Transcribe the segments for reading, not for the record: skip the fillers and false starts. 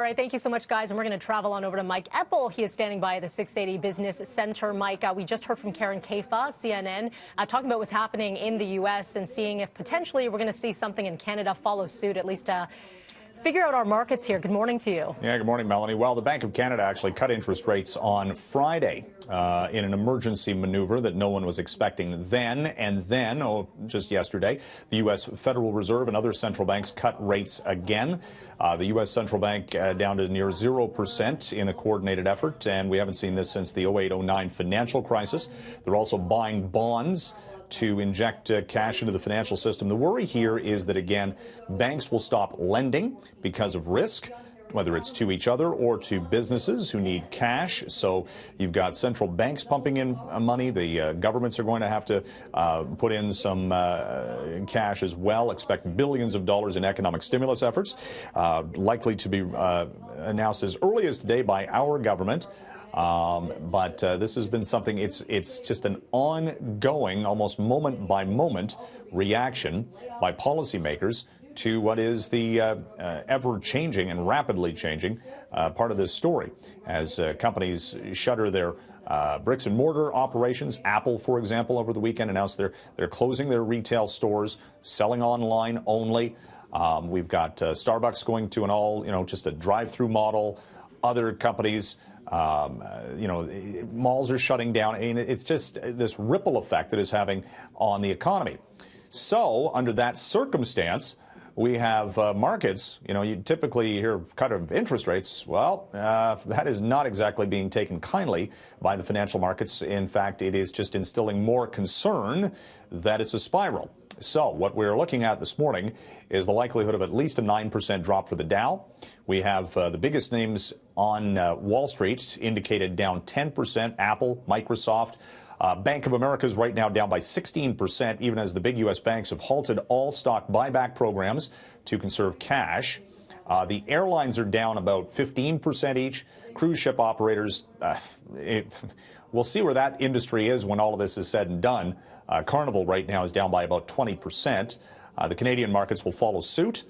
All right, thank you so much, guys. And we're going to travel on over to Mike Eppel. He is standing by at the 680 Business Center. Mike, we just heard from Karen Kaifa, CNN, talking about what's happening in the U.S. and seeing if potentially we're going to see something in Canada follow suit, at least figure out our markets here. Good morning to you. Yeah, good morning, Melanie. Well, the Bank of Canada actually cut interest rates on Friday in an emergency maneuver that no one was expecting then. And then, just yesterday, the U.S. Federal Reserve and other central banks cut rates again. The U.S. Central Bank down to near 0% in a coordinated effort, and we haven't seen this since the 08-09 financial crisis. They're also buying bonds to inject cash into the financial system. The worry here is that, again, banks will stop lending because of risk, whether it's to each other or to businesses who need cash. So you've got central banks pumping in money. The governments are going to have to put in some cash as well. Expect billions of dollars in economic stimulus efforts, likely to be announced as early as today by our government. But this has been something, it's just an ongoing, almost moment by moment reaction by policymakers to what is the ever-changing and rapidly changing part of this story. As companies shutter their bricks and mortar operations, Apple, for example, over the weekend announced they're closing their retail stores, selling online only. We've got Starbucks going to an all, just a drive-through model. Other companies, malls are shutting down. I mean, it's just this ripple effect that is having on the economy. So under that circumstance, we have markets, you typically hear cut of interest rates. Well, that is not exactly being taken kindly by the financial markets. In fact, it is just instilling more concern that it's a spiral. So what we're looking at this morning is the likelihood of at least a 9% drop for the Dow. We have the biggest names on Wall Street indicated down 10%, Apple, Microsoft. Bank of America is right now down by 16%, even as the big U.S. banks have halted all stock buyback programs to conserve cash. The airlines are down about 15% each. Cruise ship operators, we'll see where that industry is when all of this is said and done. Carnival right now is down by about 20%. The Canadian markets will follow suit.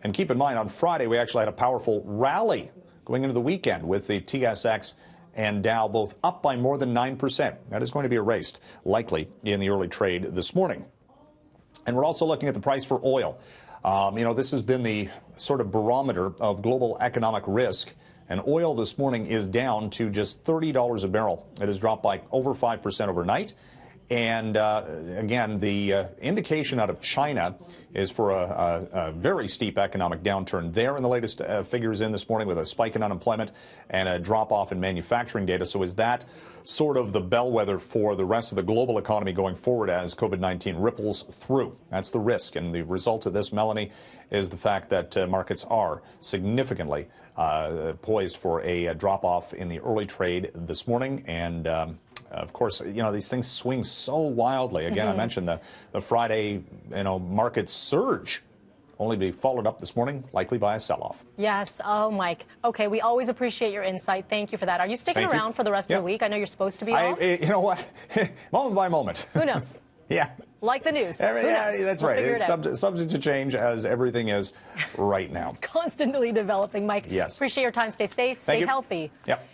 And keep in mind, on Friday, we actually had a powerful rally going into the weekend with the TSX and Dow both up by more than 9%. That is going to be erased, likely, in the early trade this morning. And we're also looking at the price for oil. This has been the sort of barometer of global economic risk. And oil this morning is down to just $30 a barrel. It has dropped by over 5% overnight. And again, the indication out of China is for a very steep economic downturn there in the latest figures in this morning, with a spike in unemployment and a drop-off in manufacturing data. So is that sort of the bellwether for the rest of the global economy going forward as COVID-19 ripples through? That's the risk. And the result of this, Melanie, is the fact that markets are significantly poised for a drop-off in the early trade this morning. And of course, these things swing so wildly. Again, I mentioned the Friday, market surge, only to be followed up this morning, likely by a sell-off. Yes. Oh, Mike. Okay, we always appreciate your insight. Thank you for that. Are you sticking around for the rest of the week? I know you're supposed to be off. You know what? Moment by moment. Who knows? Yeah. Like the news. Yeah, that's right. It's subject to change, as everything is right now. Constantly developing, Mike. Yes. Appreciate your time. Stay safe. Stay healthy. Yep.